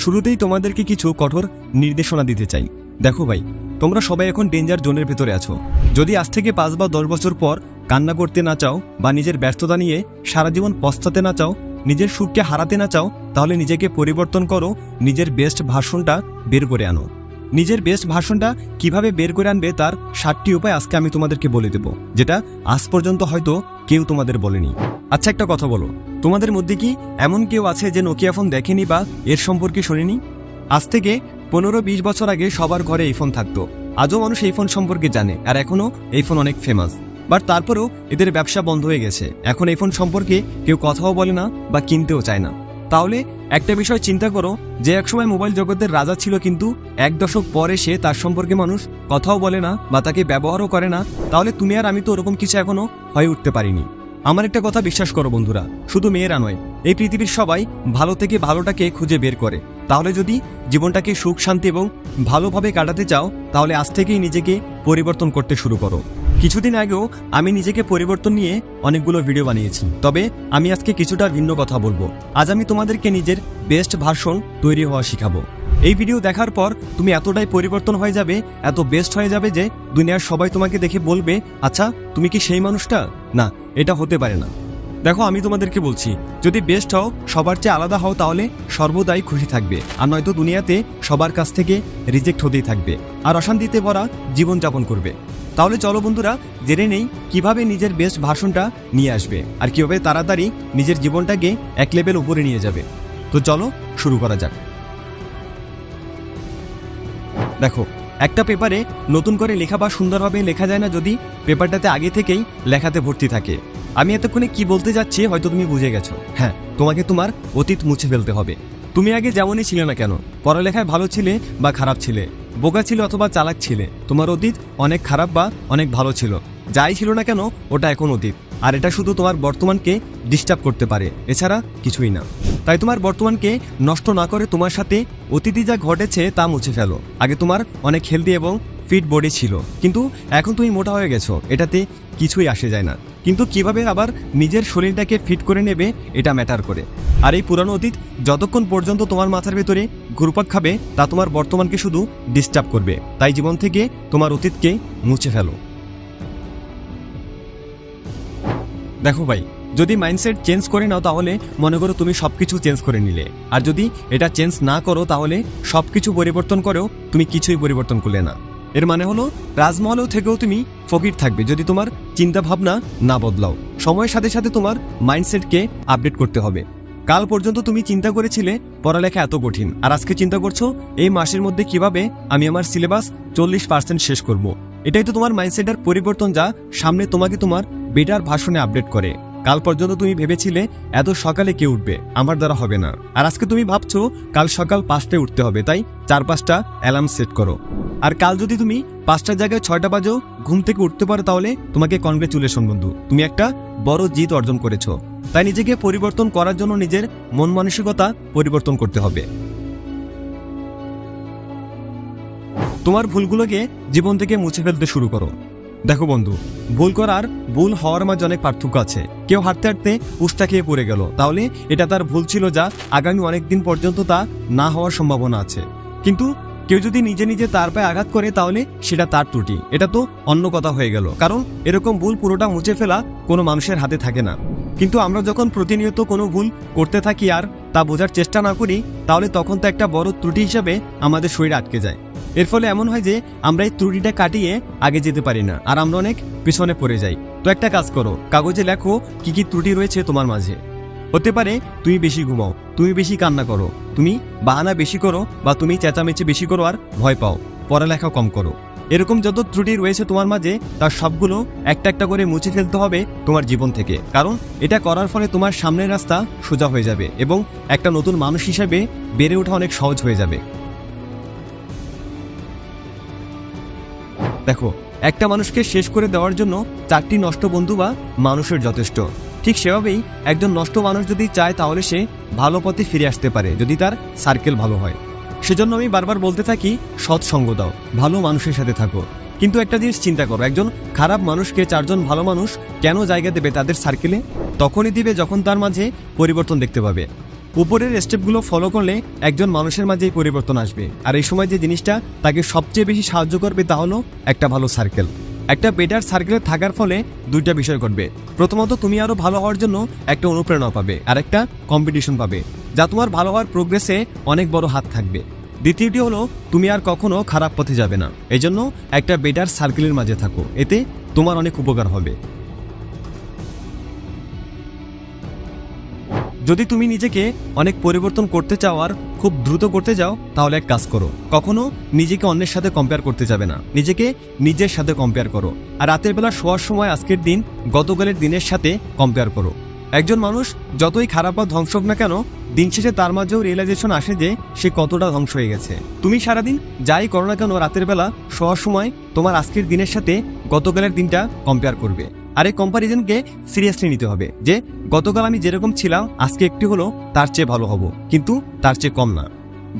শুরুতেই তোমাদেরকে কিছু কঠোর নির্দেশনা দিতে চাই। দেখো ভাই, তোমরা সবাই এখন ডেঞ্জার জোনের ভেতরে আছো। যদি আজ থেকে 5 বা 10 বছর পর কান্না করতে না চাও বা নিজের ব্যস্ততা নিয়ে সারা জীবন পস্তাতে না চাও, নিজের সুখকে হারাতে না চাও, তাহলে নিজেকে পরিবর্তন করো, নিজের বেস্ট ভার্সনটা বের করে আনো। নিজের বেস্ট ভার্সনটা কিভাবে বের করে আনবে তার 7টি উপায় আজকে আমি তোমাদেরকে বলে দেব, যেটা আজ পর্যন্ত হয়তো কেউ তোমাদের বলেনি। আচ্ছা, একটা কথা বলো, তোমাদের মধ্যে কি এমন কেউ আছে যে নোকিয়া ফোন দেখেনি বা এর সম্পর্কে শোনেনি? আজ থেকে 15-20 বছর আগে সবার ঘরে এই ফোন থাকতো। আজও মানুষ এই ফোন সম্পর্কে জানে, আর এখনো এই ফোন অনেক ফেমাস। বাট তারপরেও এদের ব্যবসা বন্ধ হয়ে গেছে। এখন এই ফোন সম্পর্কে কেউ কথাও বলে না বা কিনতেও চায় না। তাহলে একটা বিষয় চিন্তা করো, যে একসময় মোবাইল জগতের রাজা ছিল, কিন্তু 1 দশক পরে সে তার সম্পর্কে মানুষ কথাও বলে না বা তাকে ব্যবহারও করে না। তাহলে তুমি আর আমি তো ওরকম কিছু এখনো হয়ে উঠতে পারিনি। আমার একটা কথা বিশ্বাস করো বন্ধুরা, শুধু মেয়েরা নয়, এই পৃথিবীর সবাই ভালো থেকে ভালোটাকে খুঁজে বের করে। তাহলে যদি জীবনটাকে সুখ শান্তি এবং ভালোভাবে কাটাতে চাও, তাহলে আজ থেকেই নিজেকে পরিবর্তন করতে শুরু করো। কিছুদিন আগেও আমি নিজেকে পরিবর্তন নিয়ে অনেকগুলো ভিডিও বানিয়েছি, তবে আমি আজকে কিছুটা ভিন্ন কথা বলবো। আজ আমি তোমাদেরকে নিজের বেস্ট ভার্সন তৈরি হওয়া শিখাবো। এই ভিডিও দেখার পর তুমি এতটাই পরিবর্তন হয়ে যাবে, এত বেস্ট হয়ে যাবে যে দুনিয়ার সবাই তোমাকে দেখে বলবে, আচ্ছা তুমি কি সেই মানুষটা? না, এটা হতে পারে না। দেখো, আমি তোমাদেরকে বলছি, যদি বেস্ট হও, সবার চেয়ে আলাদা হও, তাহলে সর্বদাই খুশি থাকবে। আর নয়তো দুনিয়াতে সবার কাছ থেকে রিজেক্ট হতেই থাকবে আর অশান্তিতে ভরা জীবনযাপন করবে। তাহলে চলো বন্ধুরা, জেনে নেই কিভাবে নিজের বেস্ট ভার্সনটা নিয়ে আসবে আর কিভাবে তাড়াতাড়ি নিজের জীবনটাকে এক লেভেল উপরে নিয়ে যাবে। তো চলো শুরু করা যাক। দেখো, একটা পেপারে নতুন করে লেখা বা সুন্দরভাবে লেখা যায় না যদি পেপারটাতে আগে থেকেই লেখাতে ভর্তি থাকে। আমি এতক্ষণে কি বলতে যাচ্ছি হয়তো তুমি বুঝে গেছো। হ্যাঁ, তোমাকে তোমার অতীত মুছে ফেলতে হবে। তুমি আগে যেমনই ছিলে না কেন, পড়ালেখায় ভালো ছিলে বা খারাপ ছিলে, বোকা ছিল অথবা চালাক ছিলে, তোমার অতীত অনেক খারাপ বা অনেক ভালো ছিল। যাই ছিল না কেন, ওটা এখন অতীত। আর এটা শুধু তোমার বর্তমানকে ডিস্টার্ব করতে পারে, এছাড়া কিছুই না। তাই তোমার বর্তমানকে নষ্ট না করে তোমার সাথে অতীতে যা ঘটেছে তা মুছে ফেলো। আগে তোমার অনেক হেলদি এবং ফিট বডি ছিল, কিন্তু এখন তুমি মোটা হয়ে গেছো, এটাতে কিছুই আসে যায় না। কিন্তু কিভাবে আবার নিজের শরীরটাকে ফিট করে নেবে, এটা ম্যাটার করে। আর এই পুরানো অতীত যতক্ষণ পর্যন্ত তোমার মাথার ভেতরে ঘুরপাক খাবে, তা তোমার বর্তমানকে শুধু ডিস্টার্ব করবে। তাই জীবন থেকে তোমার অতীতকে মুছে ফেলো। দেখো ভাই, যদি মাইন্ডসেট চেঞ্জ করে নাও, তাহলে মনে করো তুমি সবকিছু চেঞ্জ করে নিলে। আর যদি এটা চেঞ্জ না করো, তাহলে সবকিছু পরিবর্তন করেও তুমি কিছুই পরিবর্তন করলে না। এর মানে হলো, রাজমহলেও থেকেও তুমি ফকির থাকবে যদি তোমার চিন্তা ভাবনা না বদলাও। সময়ের সাথে সাথে তোমার মাইন্ডসেটকে আপডেট করতে হবে। কাল পর্যন্ত তুমি চিন্তা করেছিলে পড়ালেখা এত কঠিন, আর আজকে চিন্তা করছো এই মাসের মধ্যে কিভাবে আমি আমার সিলেবাস 40% শেষ করব। এটাই তো তোমার মাইন্ডসেটের পরিবর্তন, যা সামনে তোমাকে তোমার বেটার ভার্সনে আপডেট করে। কাল পর্যন্ত তুমি ভেবেছিলে এত সকালে কে উঠবে, আমার দ্বারা হবে না, আর আজকে তুমি ভাবছো কাল সকাল 5টায় উঠতে হবে, তাই 4-5টা অ্যালার্ম সেট করো। আর কাল যদি তুমি 5টার জায়গায় 6টা বাজেও ঘুম থেকে উঠতে পারো, তাহলে তোমাকে কনগ্রেচুলেশন বন্ধু, তুমি একটা বড় জিত অর্জন করেছো। তাই নিজেকে পরিবর্তন করার জন্য নিজের মন মানসিকতা পরিবর্তন করতে হবে। তোমার ভুলগুলোকে জীবন থেকে মুছে ফেলতে শুরু করো। দেখো বন্ধু, ভুল করার ভুল হওয়ার মাঝে অনেক পার্থক্য আছে। কেউ হাঁটতে হাঁটতে উষ্টা খেয়ে পড়ে গেল, তাহলে এটা তার ভুল ছিল, যা আগামী অনেকদিন পর্যন্ত তা না হওয়ার সম্ভাবনা আছে। কিন্তু কেউ যদি নিজে নিজে তার পায়ে আঘাত করে, তাহলে সেটা তার ত্রুটি, এটা তো অন্য কথা হয়ে গেল। কারণ এরকম ভুল পুরোটা মুছে ফেলা কোনো মানুষের হাতে থাকে না। কিন্তু আমরা যখন প্রতিনিয়ত কোনো ভুল করতে থাকি আর তা বোঝার চেষ্টা না করি, তাহলে তখন তো একটা বড় ত্রুটি হিসাবে আমাদের শরীরে আটকে যায়। এর ফলে এমন হয় যে আমরা এই ত্রুটিটা কাটিয়ে আগে যেতে পারি না, আর আমরা অনেক পিছনে পড়ে যাই। তো একটা কাজ করো, কাগজে লেখো কি কি ত্রুটি রয়েছে তোমার মাঝে। হতে পারে তুমি বেশি ঘুমাও, তুমি বেশি কান্না করো, তুমি বাহানা বেশি করো, বা তুমি চেঁচামেচি বেশি করো আর ভয় পাও, পড়ালেখা কম করো। এরকম যত ত্রুটি রয়েছে তোমার মাঝে, তার সবগুলো একটা একটা করে মুছে ফেলতে হবে তোমার জীবন থেকে। কারণ এটা করার ফলে তোমার সামনের রাস্তা সোজা হয়ে যাবে এবং একটা নতুন মানুষ হিসেবে বেড়ে ওঠা অনেক সহজ হয়ে যাবে। দেখো, একটা মানুষকে শেষ করে দেওয়ার জন্য 4টি নষ্ট বন্ধু বা মানুষের যথেষ্ট। ঠিক সেভাবেই একজন নষ্ট মানুষ যদি চায়, তাহলে সে ভালো পথে ফিরে আসতে পারে যদি তার সার্কেল ভালো হয়। সেজন্য আমি বারবার বলতে থাকি, সৎসঙ্গ দাও, ভালো মানুষের সাথে থাকো। কিন্তু একটা জিনিস চিন্তা করো, একজন খারাপ মানুষকে 4জন ভালো মানুষ কেন জায়গা দেবে তাদের সার্কেলে? তখনই দিবে যখন তার মাঝে পরিবর্তন দেখতে পাবে। উপরের স্টেপগুলো ফলো করলে একজন মানুষের মাঝেই পরিবর্তন আসবে। আর এই সময় যে জিনিসটা তাকে সবচেয়ে বেশি সাহায্য করবে তা হলো একটা ভালো সার্কেল। একটা বেটার সার্কেলে থাকার ফলে দুইটা বিষয় ঘটবে। প্রথমত, তুমি আরো ভালো হওয়ার জন্য একটা অনুপ্রেরণা পাবে, আর একটা কম্পিটিশন পাবে যা তোমার ভালো হওয়ার প্রোগ্রেসে অনেক বড় হাত থাকবে। দ্বিতীয়টি হলো, তুমি আর কখনো খারাপ পথে যাবে না। এই জন্য একটা বেটার সার্কেলের মাঝে থাকো, এতে তোমার অনেক উপকার হবে। যদি তুমি নিজেকে অনেক পরিবর্তন করতে চাও আর খুব দ্রুত করতে যাও, তাহলে এক কাজ করো, কখনো নিজেকে অন্যের সাথে কম্পেয়ার করতে যাবে না, নিজেকে নিজের সাথে কম্পেয়ার করো। আর রাতের বেলা শোয়ার সময় আজকের দিন গতকালের দিনের সাথে কম্পেয়ার করো। একজন মানুষ যতই খারাপ বা ধ্বংস হোক না কেন, দিন শেষে তার মাঝেও রিয়েলাইজেশন আসে যে সে কতটা ধ্বংস হয়ে গেছে। তুমি সারাদিন যাই করো না কেন, রাতের বেলা শোয়ার সময় তোমার আজকের দিনের সাথে গতকালের দিনটা কম্পেয়ার করবে। আর এই কম্পারিজনকে সিরিয়াসলি নিতে হবে যে গতকাল আমি যেরকম ছিলাম আজকে একটু হলো তার চেয়ে ভালো হব, কিন্তু তার চেয়ে কম না।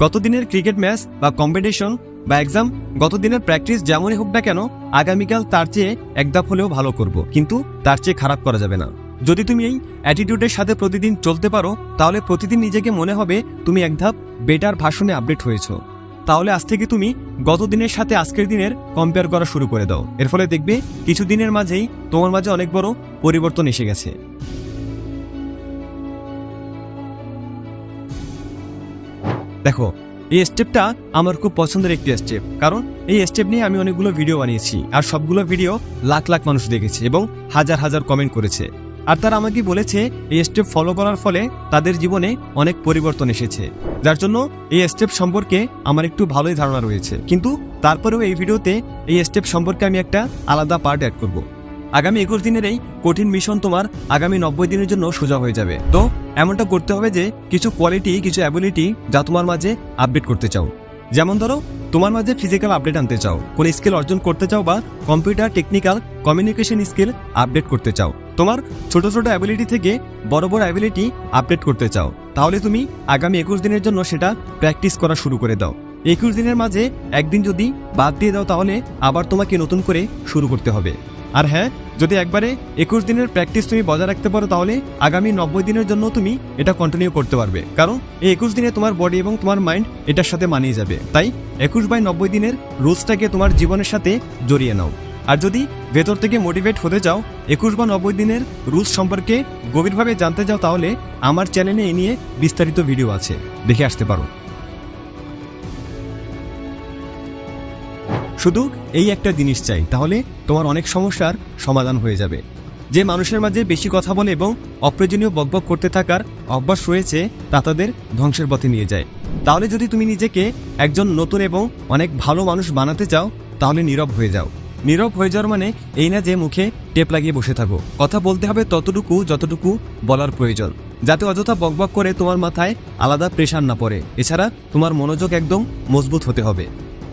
গতদিনের ক্রিকেট ম্যাচ বা কম্পিটিশন বা এক্সাম, গতদিনের প্র্যাকটিস যেমনই হোক না কেন, আগামীকাল তার চেয়ে এক ধাপ হলেও ভালো করব, কিন্তু তার চেয়ে খারাপ করা যাবে না। যদি তুমি এই অ্যাটিটিউডের সাথে প্রতিদিন চলতে পারো, তাহলে প্রতিদিন নিজেকে মনে হবে তুমি এক ধাপ বেটার ভার্সনে আপডেট হয়েছো। তাহলে আজ থেকে তুমি গত দিনের সাথে আজকের দিনের কম্পেয়ার করা শুরু করে দাও। এর ফলে দেখবে কিছু দিনের মাঝেই তোমার মাঝে অনেক বড় পরিবর্তন এসে গেছে। দেখো, এই স্টেপটা আমার খুব পছন্দের একটি স্টেপ, কারণ এই স্টেপ নিয়ে আমি অনেকগুলো ভিডিও বানিয়েছি, আর সবগুলো ভিডিও লাখ লাখ মানুষ দেখেছে এবং হাজার হাজার কমেন্ট করেছে। আর তারা আমাকে বলেছে এই স্টেপ ফলো করার ফলে তাদের জীবনে অনেক পরিবর্তন এসেছে, যার জন্য এই স্টেপ সম্পর্কে আমার একটু ভালোই ধারণা রয়েছে। কিন্তু তারপরেও এই ভিডিওতে এই স্টেপ সম্পর্কে আমি একটা আলাদা পার্ট অ্যাড করব। আগামী 21 দিনের এই কঠিন মিশন তোমার আগামী 90 দিনের জন্য সোজা হয়ে যাবে। তো এমনটা করতে হবে যে কিছু কোয়ালিটি, কিছু অ্যাবিলিটি যা তোমার মাঝে আপডেট করতে চাও। যেমন ধরো, তোমার মাঝে ফিজিক্যাল আপডেট আনতে চাও, কোন স্কিল অর্জন করতে চাও, বা computer technical communication skill update করতে চাও, তোমার ছোট ছোট অ্যাবিলিটি থেকে বড় বড় অ্যাবিলিটি আপডেট করতে চাও, তাহলে তুমি আগামী 21 দিনের জন্য সেটা প্র্যাকটিস করা শুরু করে দাও। 21 দিনের মাঝে একদিন যদি বাদ দিয়ে দাও, তাহলে আবার তোমাকে নতুন করে শুরু করতে হবে। আর হ্যাঁ, যদি একবারে 21 দিনের প্র্যাকটিস তুমি বজায় রাখতে পারো, তাহলে আগামী 90 দিনের জন্য তুমি এটা কন্টিনিউ করতে পারবে, কারণ এই 21 দিনে তোমার বডি এবং তোমার মাইন্ড এটার সাথে মানিয়ে যাবে। তাই 21/90 দিনের রুলসটাকে তোমার জীবনের সাথে জড়িয়ে নাও। আর যদি ভেতর থেকে মোটিভেট হতে চাও, 21 বা 90 দিনের রুলস সম্পর্কে গভীরভাবে জানতে চাও, তাহলে আমার চ্যানেলে এ নিয়ে বিস্তারিত ভিডিও আছে, দেখে আসতে পারো। শুধু এই একটা জিনিস চাই, তাহলে তোমার অনেক সমস্যার সমাধান হয়ে যাবে। যে মানুষের মাঝে বেশি কথা বলে এবং অপ্রয়োজনীয় বকবক করতে থাকার অভ্যাস রয়েছে, তা তাদের ধ্বংসের পথে নিয়ে যায়। তাহলে যদি তুমি নিজেকে একজন নতুন এবং অনেক ভালো মানুষ বানাতে চাও, তাহলে নীরব হয়ে যাও। নীরব হয়ে যাওয়ার মানে এই না যে মুখে টেপ লাগিয়ে বসে থাকো। কথা বলতে হবে ততটুকু যতটুকু বলার প্রয়োজন, যাতে অযথা বকবক করে তোমার মাথায় আলাদা প্রেশার না পড়ে। এছাড়া তোমার মনোযোগ একদম মজবুত হতে হবে।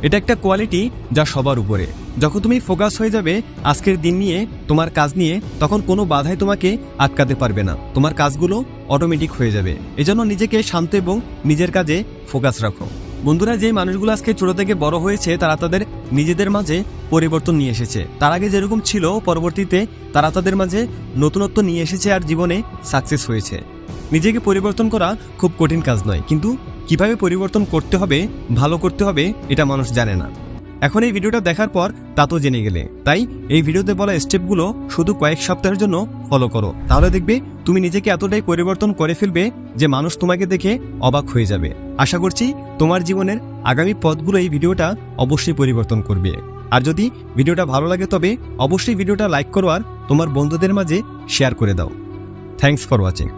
এটা একটা কোয়ালিটি যা সবার উপরে। যখন তুমি ফোকাস হয়ে যাবে আজকের দিন নিয়ে, তোমার কাজ নিয়ে, তখন কোনো বাধাই তোমাকে আটকাতে পারবে না। তোমার কাজগুলো অটোমেটিক হয়ে যাবে। এজন্য নিজেকে শান্ত এবং নিজের কাজে ফোকাস রাখো। বন্ধুরা, যে মানুষগুলো আজকে ছোট থেকে বড় হয়েছে, তারা তাদের নিজেদের মাঝে পরিবর্তন নিয়ে এসেছে। তার আগে যেরকম ছিল, পরবর্তীতে তারা তাদের মাঝে নতুনত্ব নিয়ে এসেছে আর জীবনে সাকসেস হয়েছে। নিজেকে পরিবর্তন করা খুব কঠিন কাজ নয়, কিন্তু কিভাবে পরিবর্তন করতে হবে, ভালো করতে হবে, এটা মানুষ জানে না। এখন এই ভিডিওটা দেখার পর তা তো জেনে গেলে, তাই এই ভিডিওতে বলা স্টেপগুলো শুধু কয়েক সপ্তাহের জন্য ফলো করো। তাহলে দেখবে তুমি নিজেকে এতটাই পরিবর্তন করে ফেলবে যে মানুষ তোমাকে দেখে অবাক হয়ে যাবে। আশা করছি তোমার জীবনের আগামী পথগুলো এই ভিডিওটা অবশ্যই পরিবর্তন করবে। আর যদি ভিডিওটা ভালো লাগে, তবে অবশ্যই ভিডিওটা লাইক করো আর তোমার বন্ধুদের মাঝে শেয়ার করে দাও। Thanks for watching.